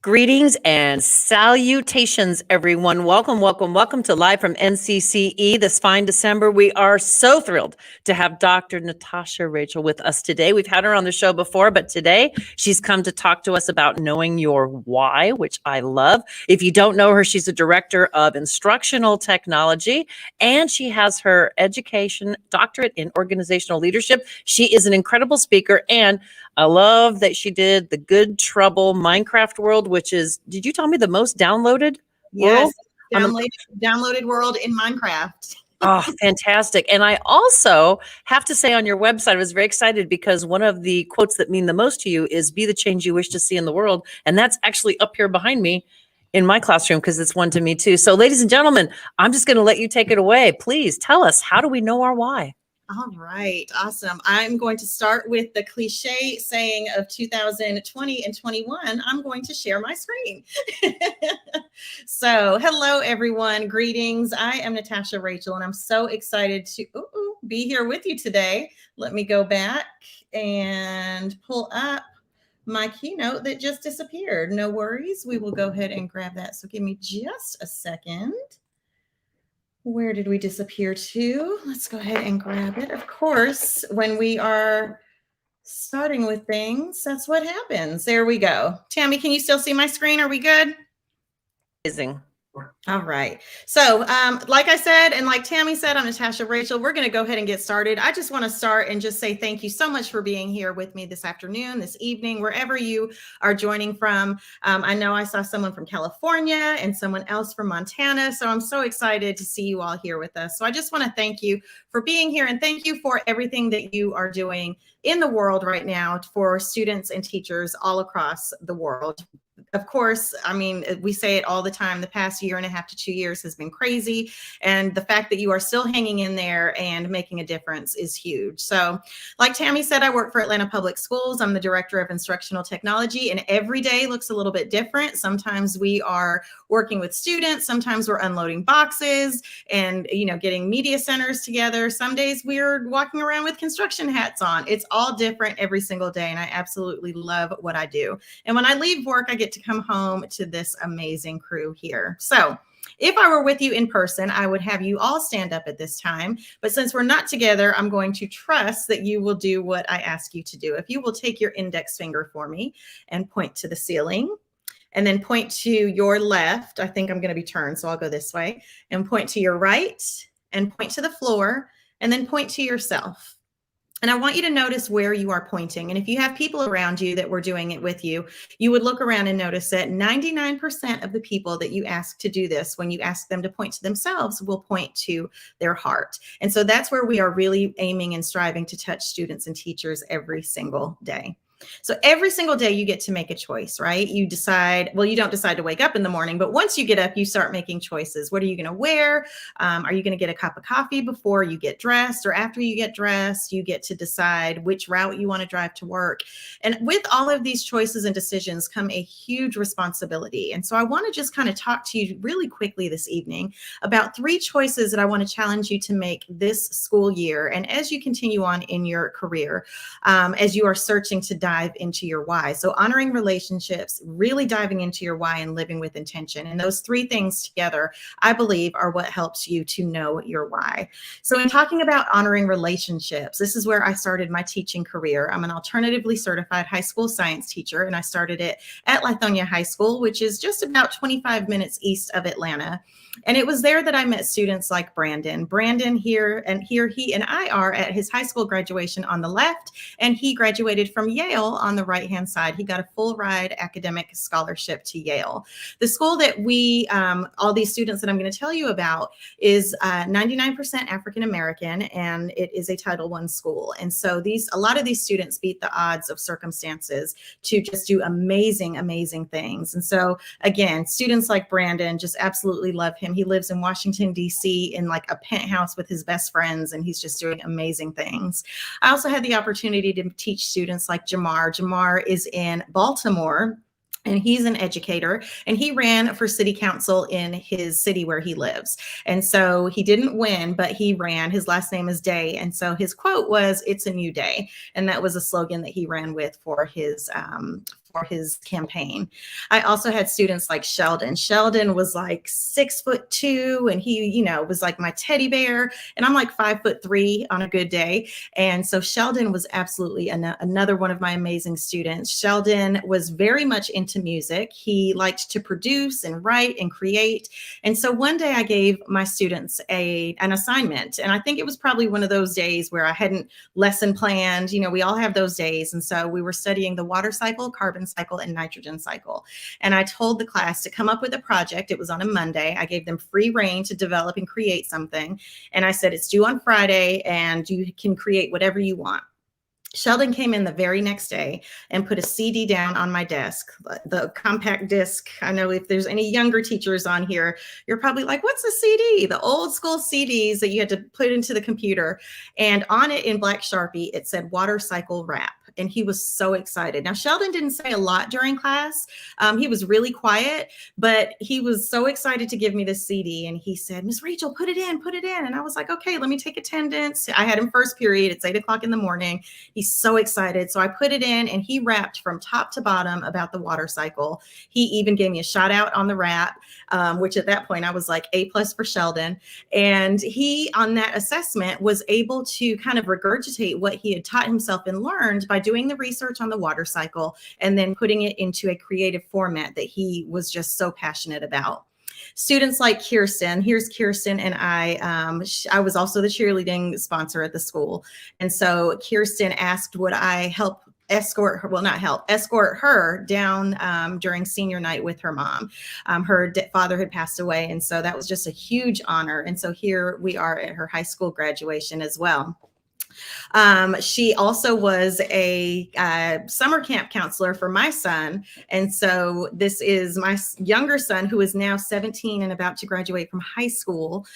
Greetings and salutations, everyone. Welcome, welcome, welcome to Live from NCCE this fine December. We are so thrilled to have Dr. Natasha Rachel with us today. We've had her on the show before, but today she's come to talk to us about knowing your why, which I love. If you don't know her, she's a director of instructional technology, and she has her education doctorate in organizational leadership. She is an incredible speaker, and I love that she did the Good Trouble Minecraft World, which is, did you tell me the most downloaded Yes, world? downloaded world in Minecraft. Oh, fantastic. And I also have to say on your website, I was very excited because one of the quotes that mean the most to you is be the change you wish to see in the world. And that's actually up here behind me in my classroom because it's one to me too. So ladies and gentlemen, I'm just going to let you take it away. Please tell us, how do we know our why? All right, awesome. I'm going to start with the cliche saying of 2020 and 21. I'm going to share my screen. So hello, everyone. Greetings. I am Natasha Rachel, and I'm so excited to be here with you today. Let me go back and pull up my keynote that just disappeared. No worries. We will go ahead and grab that. So give me just a second. Where did we disappear to? Let's go ahead and grab it. Of course, when we are starting with things, that's what happens. There we go. Tammy, can you still see my screen? Are we good? Amazing. All right. So like I said, and like Tammy said, I'm Natasha Rachel. We're going to go ahead and get started. I just want to start and just say thank you so much for being here with me this afternoon, this evening, wherever you are joining from. I know I saw someone from California and someone else from Montana. So I'm so excited to see you all here with us. So I just want to thank you for being here and thank you for everything that you are doing in the world right now for students and teachers all across the world. Of course, I mean, we say it all the time. The past year and a half to 2 years has been crazy. And the fact that you are still hanging in there and making a difference is huge. So like Tammy said, I work for Atlanta Public Schools. I'm the director of instructional technology, and every day looks a little bit different. Sometimes we are working with students. Sometimes we're unloading boxes and, getting media centers together. Some days we're walking around with construction hats on. It's all different every single day. And I absolutely love what I do. And when I leave work, I get to come home to this amazing crew here. So if I were with you in person, I would have you all stand up at this time. But since we're not together, I'm going to trust that you will do what I ask you to do. If you will take your index finger for me and point to the ceiling, and then point to your left. I think I'm going to be turned, so I'll go this way. And point to your right, and point to the floor, and then point to yourself. And I want you to notice where you are pointing. And if you have people around you that were doing it with you, you would look around and notice that 99% of the people that you ask to do this, when you ask them to point to themselves, will point to their heart. And so that's where we are really aiming and striving to touch students and teachers every single day. So every single day you get to make a choice, right? You decide, well, you don't decide to wake up in the morning, but once you get up, you start making choices. What are you going to wear? Are you going to get a cup of coffee before you get dressed, or after you get dressed? You get to decide which route you want to drive to work. And with all of these choices and decisions come a huge responsibility. And so I want to just kind of talk to you really quickly this evening about 3 choices that I want to challenge you to make this school year. And as you continue on in your career, as you are searching to dive into your why. So honoring relationships, really diving into your why, and living with intention. And those 3 things together, I believe, are what helps you to know your why. So in talking about honoring relationships, this is where I started my teaching career. I'm an alternatively certified high school science teacher, and I started it at Lithonia High School, which is just about 25 minutes east of Atlanta. And it was there that I met students like Brandon. Brandon here he and I are at his high school graduation on the left, and he graduated from Yale on the right-hand side. He got a full ride academic scholarship to Yale. The school that we, all these students that I'm going to tell you about, is 99% African-American, and it is a Title I school. And so a lot of these students beat the odds of circumstances to just do amazing, amazing things. And so again, students like Brandon, just absolutely love him. He lives in Washington, D.C. in like a penthouse with his best friends, and he's just doing amazing things. I also had the opportunity to teach students like Jamar. Jamar is in Baltimore, and he's an educator, and he ran for city council in his city where he lives. And so he didn't win, but he ran. His last name is Day. And so his quote was, "It's a new day." And that was a slogan that he ran with for his for his campaign. I also had students like Sheldon. Sheldon was like 6'2", and he, was like my teddy bear. And I'm like 5'3" on a good day. And so Sheldon was absolutely another one of my amazing students. Sheldon was very much into music. He liked to produce and write and create. And so one day I gave my students an assignment. And I think it was probably one of those days where I hadn't lesson planned. We all have those days. And so we were studying the water cycle, carbon cycle, and nitrogen cycle. And I told the class to come up with a project. It was on a Monday. I gave them free reign to develop and create something. And I said, it's due on Friday and you can create whatever you want. Sheldon came in the very next day and put a CD down on my desk, the compact disc. I know if there's any younger teachers on here, you're probably like, what's a CD? The old school CDs that you had to put into the computer. And on it in black Sharpie, it said water cycle rap. And he was so excited. Now, Sheldon didn't say a lot during class. He was really quiet, but he was so excited to give me this CD. And he said, Miss Rachel, put it in, put it in. And I was like, okay, let me take attendance. I had him first period. It's 8 o'clock in the morning. He's so excited. So I put it in and he rapped from top to bottom about the water cycle. He even gave me a shout out on the rap, which at that point I was like A+ for Sheldon. And he, on that assessment, was able to kind of regurgitate what he had taught himself and learned by doing the research on the water cycle and then putting it into a creative format that he was just so passionate about. Students like Kirsten, here's Kirsten and I was also the cheerleading sponsor at the school. And so Kirsten asked, would I help escort her down during senior night with her mom. Her father had passed away. And so that was just a huge honor. And so here we are at her high school graduation as well. She also was a summer camp counselor for my son. And so this is my younger son who is now 17 and about to graduate from high school.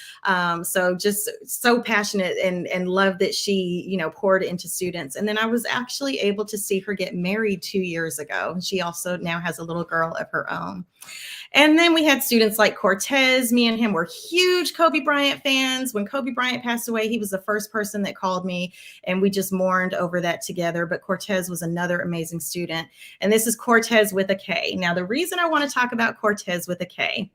So just so passionate and love that she, poured into students. And then I was actually able to see her get married 2 years ago. She also now has a little girl of her own. And then we had students like Cortez. Me and him were huge Kobe Bryant fans. When Kobe Bryant passed away, he was the first person that called me, and we just mourned over that together. But Cortez was another amazing student. And this is Cortez with a K. Now, the reason I want to talk about Cortez with a K,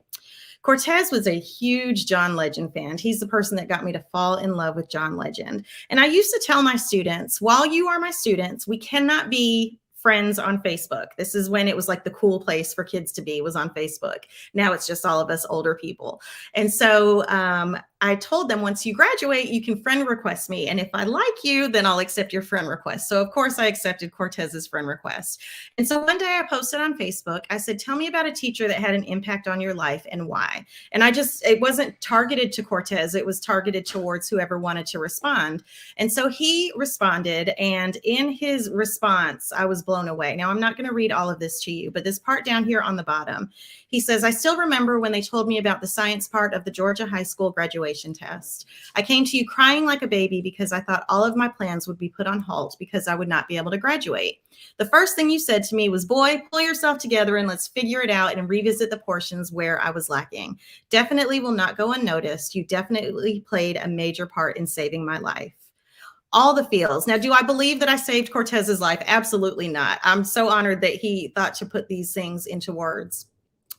Cortez was a huge John Legend fan. He's the person that got me to fall in love with John Legend. And I used to tell my students, while you are my students, we cannot be friends on Facebook. This is when it was like the cool place for kids to be, was on Facebook. Now it's just all of us older people. And so I told them, once you graduate, you can friend request me. And if I like you, then I'll accept your friend request. So of course I accepted Cortez's friend request. And so one day I posted on Facebook, I said, tell me about a teacher that had an impact on your life and why. And it wasn't targeted to Cortez. It was targeted towards whoever wanted to respond. And so he responded. And in his response, I was blown away. Now I'm not going to read all of this to you, but this part down here on the bottom, he says, I still remember when they told me about the science part of the Georgia high school graduation test. I came to you crying like a baby because I thought all of my plans would be put on halt because I would not be able to graduate. The first thing you said to me was, boy, pull yourself together and let's figure it out and revisit the portions where I was lacking. Definitely will not go unnoticed. You definitely played a major part in saving my life. All the feels. Now, do I believe that I saved Cortez's life? Absolutely not. I'm so honored that he thought to put these things into words.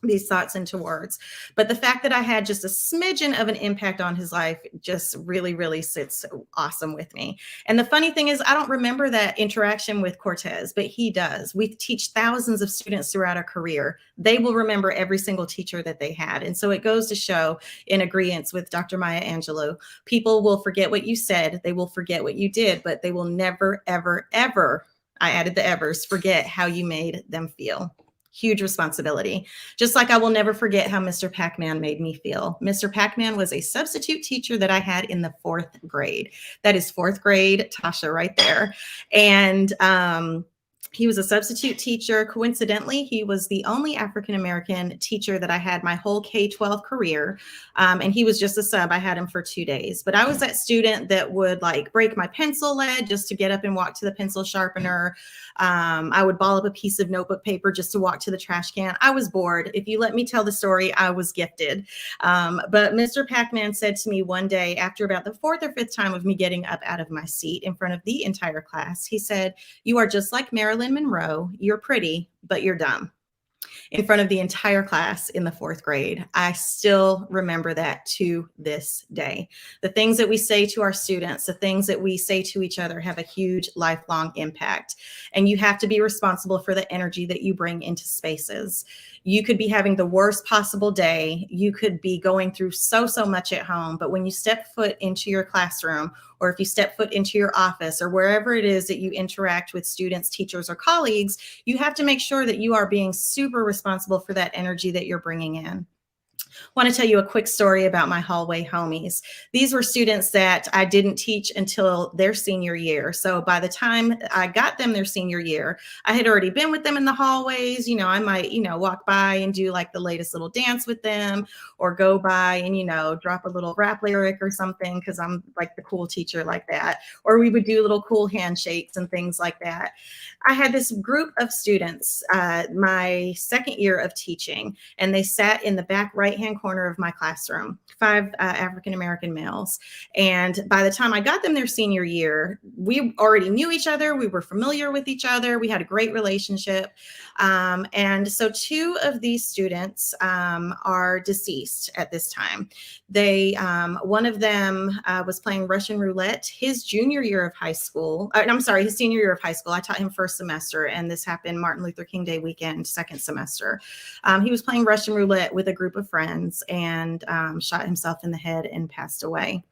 These thoughts into words. But the fact that I had just a smidgen of an impact on his life just really, really sits awesome with me. And the funny thing is, I don't remember that interaction with Cortez, but he does. We teach thousands of students throughout our career. They will remember every single teacher that they had. And so it goes to show, in agreement with Dr. Maya Angelou, people will forget what you said. They will forget what you did, but they will never, ever, ever, I added the evers, forget how you made them feel. Huge responsibility. Just like I will never forget how Mr. Pac-Man made me feel. Mr. Pac-Man was a substitute teacher that I had in the 4th grade. That is 4th grade Tasha right there. And he was a substitute teacher. Coincidentally, he was the only African-American teacher that I had my whole K-12 career. And he was just a sub. I had him for 2 days. But I was that student that would like break my pencil lead just to get up and walk to the pencil sharpener. I would ball up a piece of notebook paper just to walk to the trash can. I was bored. If you let me tell the story, I was gifted. But Mr. Pac-Man said to me one day, after about the 4th or 5th time of me getting up out of my seat in front of the entire class, he said, "You are just like Marilyn Monroe. You're pretty, but you're dumb, in front of the entire class in the 4th grade. I still remember that to this day. The things that we say to our students, the things that we say to each other have a huge lifelong impact. And you have to be responsible for the energy that you bring into spaces. You could be having the worst possible day. You could be going through so much at home, but when you step foot into your classroom, or if you step foot into your office, or wherever it is that you interact with students, teachers, or colleagues, you have to make sure that you are being super responsible for that energy that you're bringing in. I want to tell you a quick story about my hallway homies. These were students that I didn't teach until their senior year. So by the time I got them their senior year, I had already been with them in the hallways. You know, I might, walk by and do like the latest little dance with them, or go by and, drop a little rap lyric or something, because I'm like the cool teacher like that. Or we would do little cool handshakes and things like that. I had this group of students, my second year of teaching, and they sat in the back right-hand corner of my classroom, 5 African-American males. And by the time I got them their senior year, we already knew each other. We were familiar with each other. We had a great relationship. And so 2 of these students are deceased at this time. One of them was playing Russian roulette his junior year of high school. I'm sorry, his senior year of high school. I taught him first semester, and this happened Martin Luther King Day weekend, second semester. He was playing Russian roulette with a group of friends and shot himself in the head and passed away.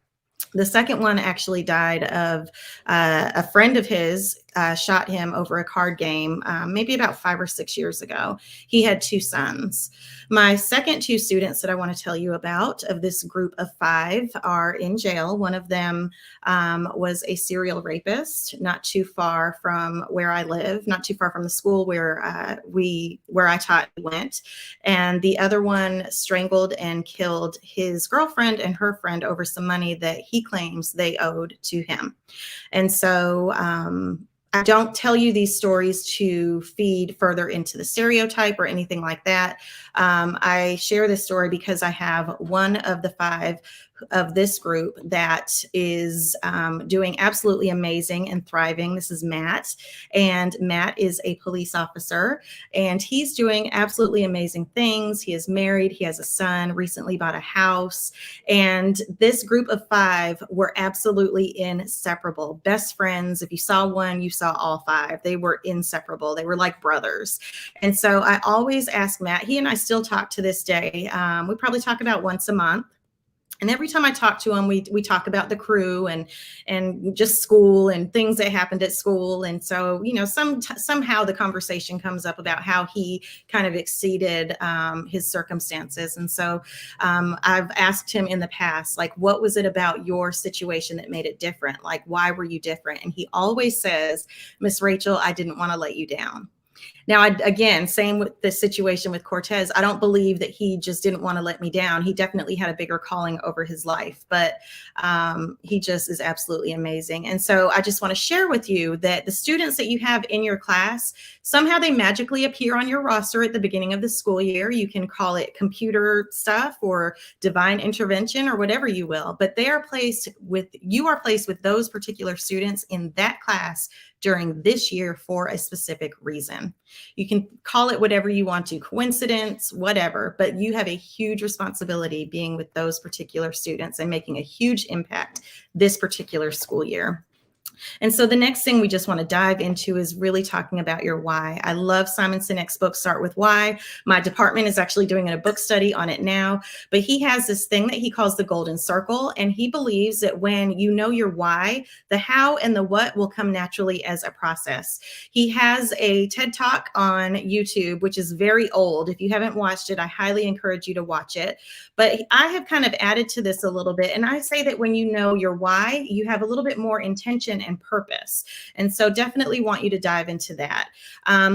The second one actually died of a friend of his shot him over a card game, maybe about 5 or 6 years ago. He had 2 sons. My second 2 students that I want to tell you about of this group of 5 are in jail. One of them was a serial rapist, not too far from where I live, not too far from the school where I taught went. And the other one strangled and killed his girlfriend and her friend over some money that he claims they owed to him. And so I don't tell you these stories to feed further into the stereotype or anything like that. I share this story because I have one of the 5 of this group that is doing absolutely amazing and thriving. This is Matt, and Matt is a police officer, and he's doing absolutely amazing things. He is married, he has a son, recently bought a house, and this group of 5 were absolutely inseparable. Best friends. If you saw one, you saw all 5. They were inseparable. They were like brothers. And so I always ask Matt, he and I still talk to this day. We probably talk about once a month. And every time I talk to him, we talk about the crew and just school and things that happened at school. And so, somehow the conversation comes up about how he kind of exceeded his circumstances. And so I've asked him in the past, like, what was it about your situation that made it different? Like, why were you different? And he always says, Miss Rachel, I didn't want to let you down. Now, again, same with the situation with Cortez. I don't believe that he just didn't want to let me down. He definitely had a bigger calling over his life, but he just is absolutely amazing. And so I just want to share with you that the students that you have in your class, somehow they magically appear on your roster at the beginning of the school year. You can call it computer stuff or divine intervention or whatever you will, but you are placed with those particular students in that class during this year for a specific reason. You can call it whatever you want to, coincidence, whatever, but you have a huge responsibility being with those particular students and making a huge impact this particular school year. And so the next thing we just want to dive into is really talking about your why. I love Simon Sinek's book, Start With Why. My department is actually doing a book study on it now, but he has this thing that he calls the golden circle. And he believes that when you know your why, the how and the what will come naturally as a process. He has a TED Talk on YouTube, which is very old. If you haven't watched it, I highly encourage you to watch it. But I have kind of added to this a little bit. And I say that when you know your why, you have a little bit more intention and purpose. And so definitely want you to dive into that.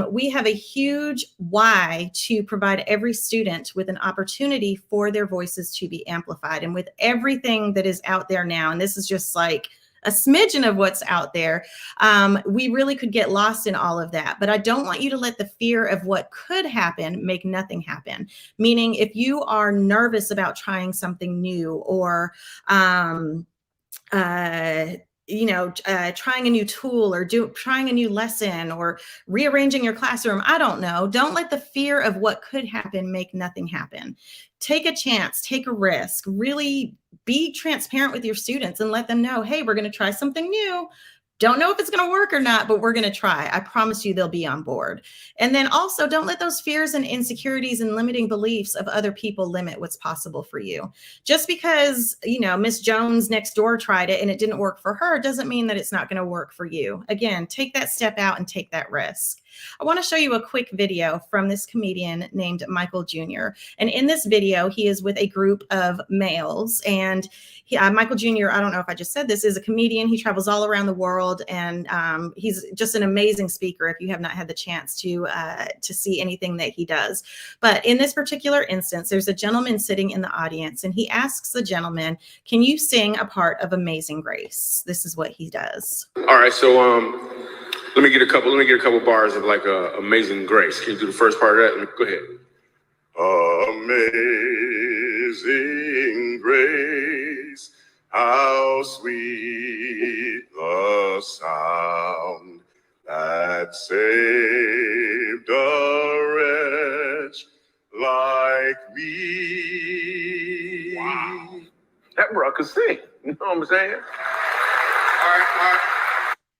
We have a huge why to provide every student with an opportunity for their voices to be amplified. And with everything that is out there now, and this is just like a smidgen of what's out there, we really could get lost in all of that. But I don't want you to let the fear of what could happen make nothing happen. Meaning, if you are nervous about trying something new, or trying a new tool or trying a new lesson or rearranging your classroom. I don't know. Don't let the fear of what could happen make nothing happen. Take a chance, take a risk, really be transparent with your students and let them know, hey, we're going to try something new. Don't know if it's going to work or not, but we're going to try. I promise you they'll be on board. And then also don't let those fears and insecurities and limiting beliefs of other people limit what's possible for you. Just because, Miss Jones next door tried it and it didn't work for her doesn't mean that it's not going to work for you. Again, take that step out and take that risk. I want to show you a quick video from this comedian named Michael Jr. And in this video, he is with a group of males. And Michael Jr., I don't know if I just said this, is a comedian. He travels all around the world, and he's just an amazing speaker if you have not had the chance to see anything that he does. But in this particular instance, there's a gentleman sitting in the audience, and he asks the gentleman, can you sing a part of Amazing Grace? This is what he does. All right, so let me get a couple bars of like Amazing Grace. Can you do the first part of that? Go ahead. Amazing grace, how sweet the sound that saved a wretch like me. Wow, that bro could sing. You know what I'm saying? All right.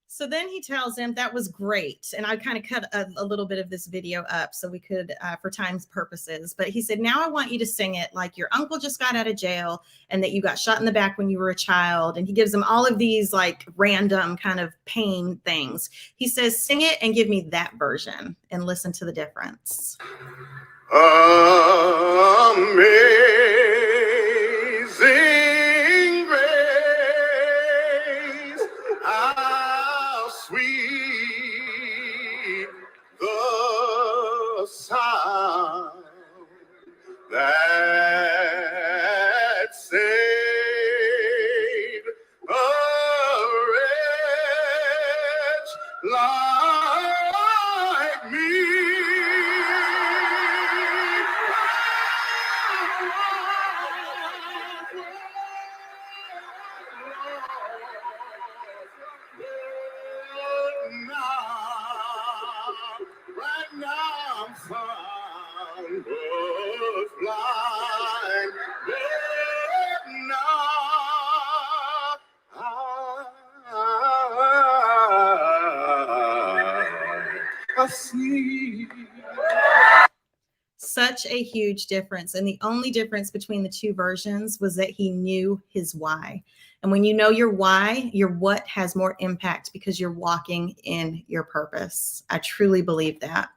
So then he tells him that was great. And I kind of cut a little bit of this video up so we could, for time's purposes. But he said, now I want you to sing it like your uncle just got out of jail and that you got shot in the back when you were a child. And he gives him all of these like random kind of pain things. He says, sing it and give me that version and listen to the difference. Amazing grace, how sweet the sound that saved a wretch like me. Right now I'm found was blind, but now I see. Such a huge difference. And the only difference between the two versions was that he knew his why. And when you know your why, your what has more impact because you're walking in your purpose. I truly believe that.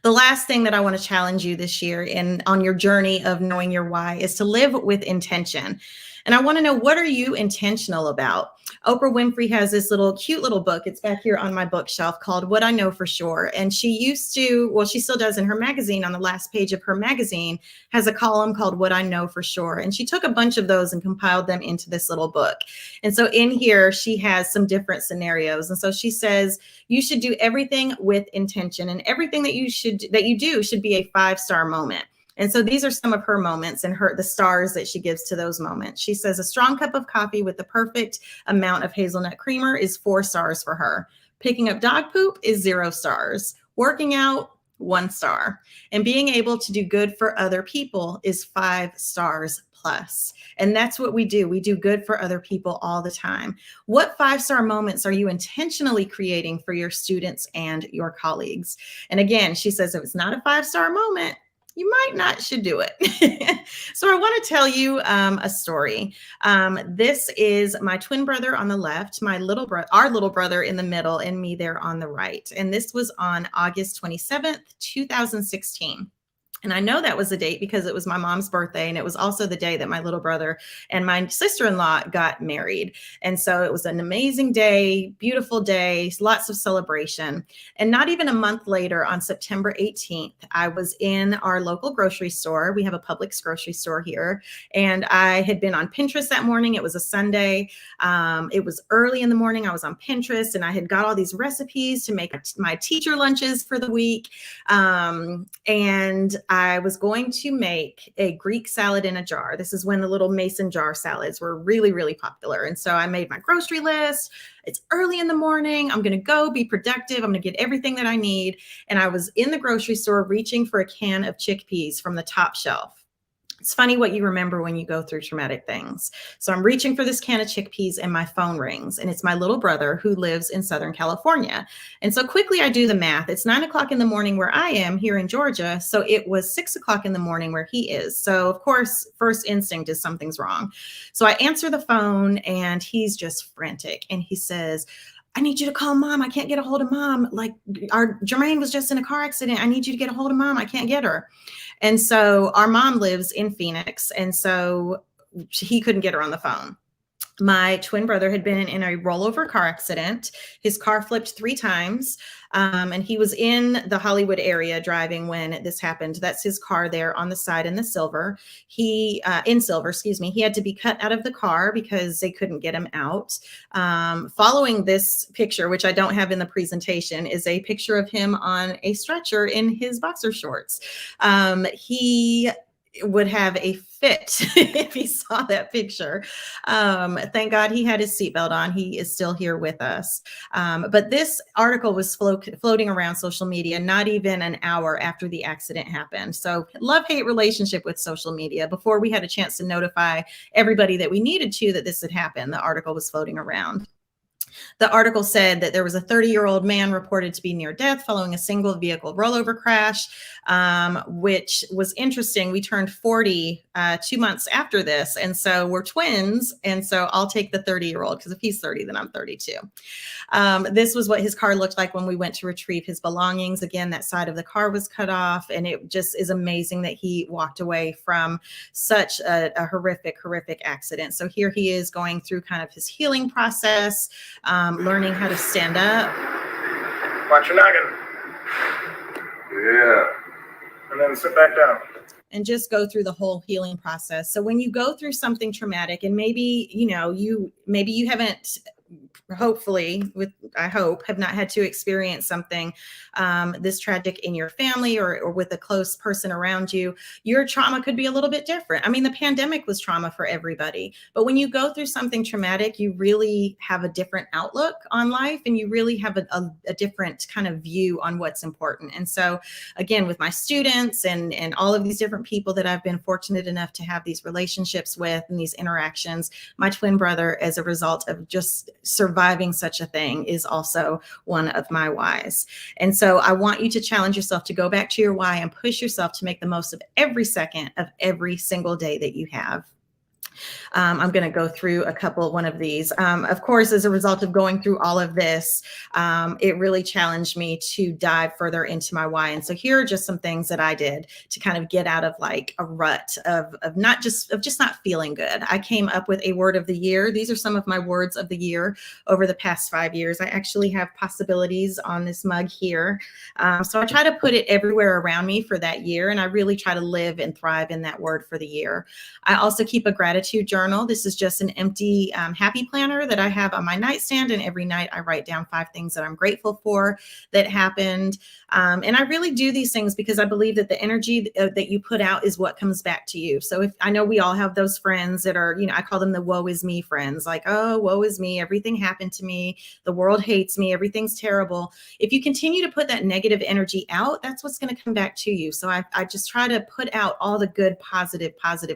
The last thing that I want to challenge you this year on your journey of knowing your why is to live with intention. And I want to know, what are you intentional about? Oprah Winfrey has this cute little book. It's back here on my bookshelf called What I Know for Sure. And she used to, well, she still does in her magazine, on the last page of her magazine, has a column called What I Know for Sure. And she took a bunch of those and compiled them into this little book. And so in here, she has some different scenarios. And so she says, you should do everything with intention, and everything that you do should be a 5-star moment. And so these are some of her moments and the stars that she gives to those moments. She says a strong cup of coffee with the perfect amount of hazelnut creamer is 4 stars for her. Picking up dog poop is 0 stars. Working out, 1 star. And being able to do good for other people is 5 stars plus. And that's what we do. We do good for other people all the time. What 5-star moments are you intentionally creating for your students and your colleagues? And again, she says if it's not a 5-star moment, you might not should do it. So I want to tell you a story. This is my twin brother on the left, our little brother in the middle, and me there on the right. And this was on August 27th, 2016. And I know that was the date because it was my mom's birthday, and it was also the day that my little brother and my sister-in-law got married. And so it was an amazing day, beautiful day, lots of celebration. And not even a month later, on September 18th, I was in our local grocery store. We have a Publix grocery store here. And I had been on Pinterest that morning. It was a Sunday. It was early in the morning. I was on Pinterest, and I had got all these recipes to make my teacher lunches for the week. And I was going to make a Greek salad in a jar. This is when the little mason jar salads were really, really popular. And so I made my grocery list. It's early in the morning. I'm going to go be productive. I'm going to get everything that I need. And I was in the grocery store reaching for a can of chickpeas from the top shelf. It's funny what you remember when you go through traumatic things. So I'm reaching for this can of chickpeas and my phone rings, and it's my little brother who lives in Southern California. And so quickly I do the math. It's 9 o'clock in the morning where I am here in Georgia. So it was 6 o'clock in the morning where he is. So of course, first instinct is something's wrong. So I answer the phone and he's just frantic. And he says, I need you to call mom. I can't get a hold of mom. Like our Jermaine was just in a car accident. I need you to get a hold of mom. I can't get her. And so our mom lives in Phoenix. And so he couldn't get her on the phone. My twin brother had been in a rollover car accident. His car flipped 3 times. And he was in the Hollywood area driving when this happened. That's his car there on the side in the silver. In silver, excuse me. He had to be cut out of the car because they couldn't get him out. Following this picture, which I don't have in the presentation, is a picture of him on a stretcher in his boxer shorts. He would have a fit if he saw that picture. Thank God he had his seatbelt on. He is still here with us. But this article was floating around social media not even an hour after the accident happened. So love-hate relationship with social media. Before we had a chance to notify everybody that we needed to that this had happened, the article was floating around. The article said that there was a 30-year-old man reported to be near death following a single vehicle rollover crash, which was interesting. We turned 40 2 months after this. And so we're twins. And so I'll take the 30-year-old because if he's 30, then I'm 32. This was what his car looked like when we went to retrieve his belongings. Again, that side of the car was cut off. And it just is amazing that he walked away from such a horrific accident. So here he is going through kind of his healing process, learning how to stand up. Watch your noggin. Yeah. And then sit back down. And just go through the whole healing process. So when you go through something traumatic, and maybe, maybe you haven't, hopefully, I hope, have not had to experience something this tragic in your family or with a close person around you, your trauma could be a little bit different. I mean, the pandemic was trauma for everybody, but when you go through something traumatic, you really have a different outlook on life, and you really have a different kind of view on what's important. And so again, with my students and all of these different people that I've been fortunate enough to have these relationships with and these interactions, my twin brother, as a result of just surviving such a thing, is also one of my whys. And so I want you to challenge yourself to go back to your why and push yourself to make the most of every second of every single day that you have. I'm going to go through one of these. Of course, as a result of going through all of this, it really challenged me to dive further into my why. And so here are just some things that I did to kind of get out of like a rut of just not feeling good. I came up with a word of the year. These are some of my words of the year over the past 5 years. I actually have possibilities on this mug here. So I try to put it everywhere around me for that year. And I really try to live and thrive in that word for the year. I also keep a gratitude journal. This is just an empty happy planner that I have on my nightstand. And every night I write down 5 things that I'm grateful for that happened. And I really do these things because I believe that the energy that you put out is what comes back to you. So if I know we all have those friends that are, I call them the woe is me friends, like, oh, woe is me. Everything happened to me. The world hates me. Everything's terrible. If you continue to put that negative energy out, that's what's going to come back to you. So I just try to put out all the good, positive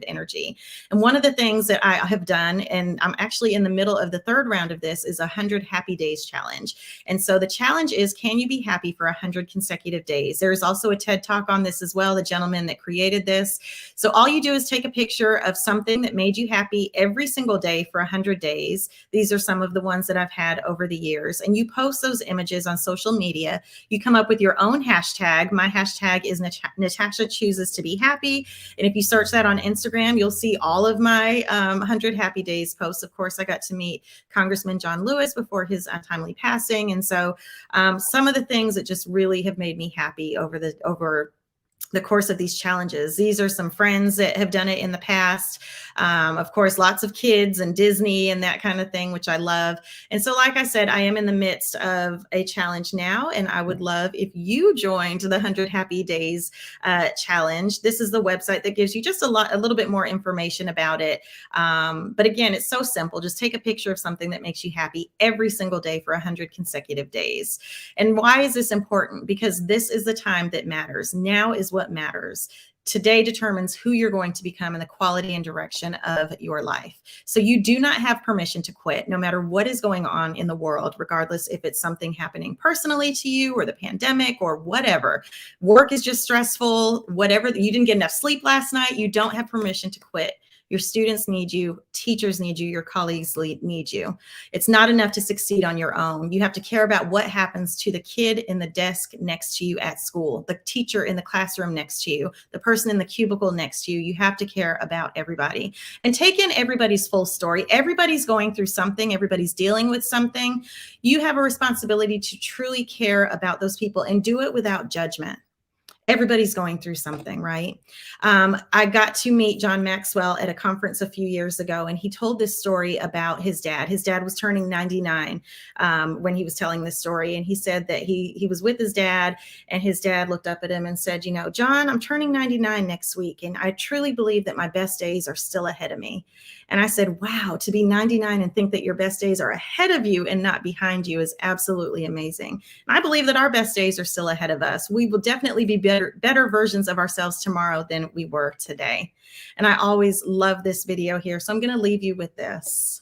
energy. And one of the things that I have done, and I'm actually in the middle of the 3rd round of this, is 100 happy days challenge. And so the challenge is, can you be happy for 100 consecutive days? There's also a TED Talk on this as well, the gentleman that created this. So all you do is take a picture of something that made you happy every single day for 100 days. These are some of the ones that I've had over the years. And you post those images on social media. You come up with your own hashtag. My hashtag is Natasha Chooses to Be Happy. And if you search that on Instagram, you'll see all of my 100 Happy Days posts. Of course, I got to meet Congressman John Lewis before his untimely passing. And so some of the things that just really have made me happy over the course of these challenges. These are some friends that have done it in the past. Of course, lots of kids and Disney and that kind of thing, which I love. And so, like I said, I am in the midst of a challenge now, and I would love if you joined the 100 Happy Days challenge. This is the website that gives you just a little bit more information about it. But again, it's so simple. Just take a picture of something that makes you happy every single day for 100 consecutive days. And why is this important? Because this is the time that matters. Now is what matters. Today determines who you're going to become and the quality and direction of your life. So you do not have permission to quit, no matter what is going on in the world, regardless if it's something happening personally to you or the pandemic or whatever. Work is just stressful, whatever. You didn't get enough sleep last night. You don't have permission to quit. Your students need you, teachers need you, your colleagues need you. It's not enough to succeed on your own. You have to care about what happens to the kid in the desk next to you at school, the teacher in the classroom next to you, the person in the cubicle next to you. You have to care about everybody and take in everybody's full story. Everybody's going through something. Everybody's dealing with something. You have a responsibility to truly care about those people and do it without judgment. Everybody's going through something, right? I got to meet John Maxwell at a conference a few years ago, and he told this story about his dad. His dad was turning 99 when he was telling this story, and he said that he was with his dad, and his dad looked up at him and said, you know, John, I'm turning 99 next week, and I truly believe that my best days are still ahead of me. And I said, wow, to be 99 and think that your best days are ahead of you and not behind you is absolutely amazing. And I believe that our best days are still ahead of us. We will definitely be better versions of ourselves tomorrow than we were today. And I always love this video here. So I'm going to leave you with this.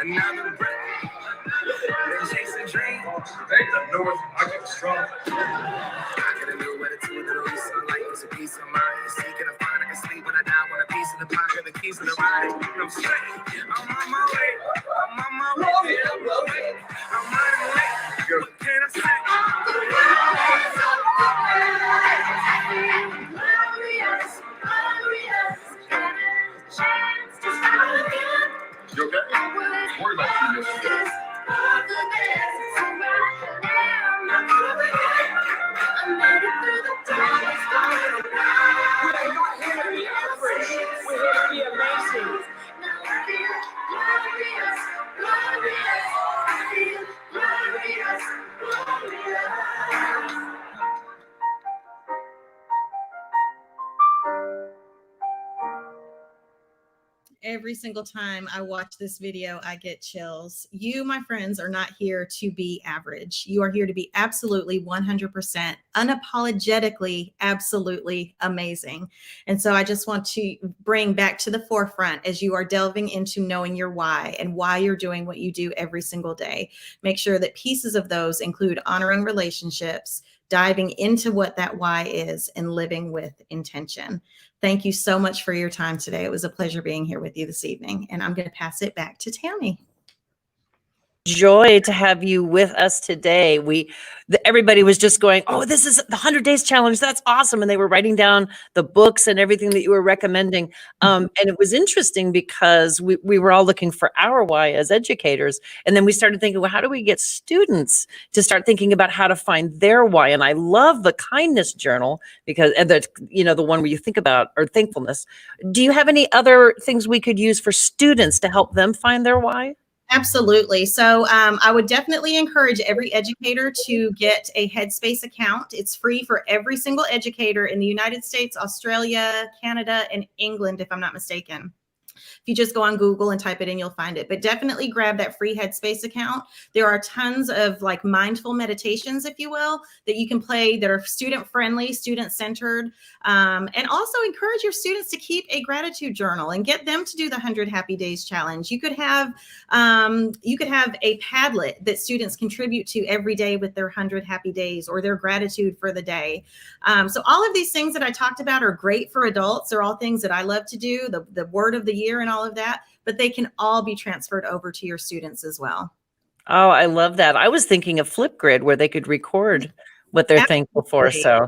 Another breath. Been chasing dreams. I know I get strong. I get a new attitude that'll be sunlight. It's a peace of mind. Seeking to find I can sleep when I die. Want a piece of the pocket, the keys to the ride. I'm straight. I'm on my way. I'm on my way. I'm running late. What can I say? Glorious, glorious. Chance to start again. You okay? Worry about you yesterday. We're here to be amazing. Every single time I watch this video, I get chills. You, my friends, are not here to be average. You are here to be absolutely 100%, unapologetically, absolutely amazing. And so I just want to bring back to the forefront as you are delving into knowing your why and why you're doing what you do every single day. Make sure that pieces of those include honoring relationships, diving into what that why is, and living with intention. Thank you so much for your time today. It was a pleasure being here with you this evening, and I'm going to pass it back to Tammy. Joy to have you with us today. Everybody was just going, oh, this is the 100 Days Challenge. That's awesome. And they were writing down the books and everything that you were recommending. And it was interesting because we were all looking for our why as educators. And then we started thinking, well, how do we get students to start thinking about how to find their why? And I love the kindness journal because, and the one where you think about, or thankfulness. Do you have any other things we could use for students to help them find their why? Absolutely. So I would definitely encourage every educator to get a Headspace account. It's free for every single educator in the United States, Australia, Canada, and England, if I'm not mistaken. If you just go on Google and type it in, you'll find it. But definitely grab that free Headspace account. There are tons of like mindful meditations, if you will, that you can play that are student-friendly, student-centered. And also encourage your students to keep a gratitude journal and get them to do the 100 Happy Days Challenge. You could have a Padlet that students contribute to every day with their 100 happy days or their gratitude for the day. So all of these things that I talked about are great for adults. They're all things that I love to do, the word of the year and all of that, but they can all be transferred over to your students as well. Oh, I love that. I was thinking of Flipgrid where they could record what they're thankful for. So,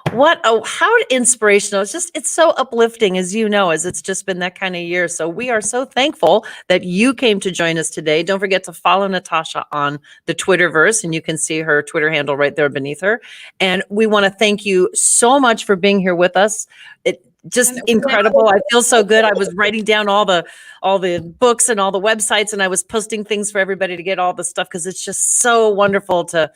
How inspirational. It's so uplifting, as you know, as it's just been that kind of year. So we are so thankful that you came to join us today. Don't forget to follow Natasha on the Twitterverse, and you can see her Twitter handle right there beneath her. And we want to thank you so much for being here with us. It just incredible. I feel so good. I was writing down all the books and all the websites, and I was posting things for everybody to get all the stuff because it's just so wonderful to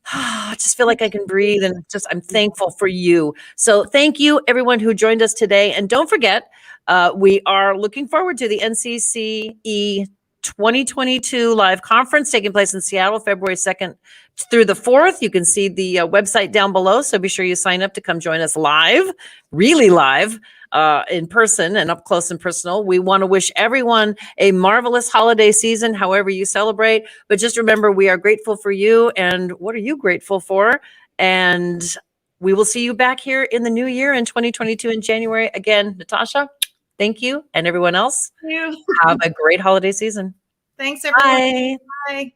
I just feel like I can breathe, and I'm thankful for you. So thank you everyone who joined us today. And don't forget, we are looking forward to the NCCE 2022 live conference taking place in Seattle, February 2nd through the 4th. You can see the website down below. So be sure you sign up to come join us live, really live. In person and up close and personal. We want to wish everyone a marvelous holiday season, however you celebrate. But just remember, we are grateful for you. And what are you grateful for? And we will see you back here in the new year in 2022 in January. Again, Natasha, thank you. And everyone else, Thank you. have a great holiday season. Thanks, everyone. Bye. Bye.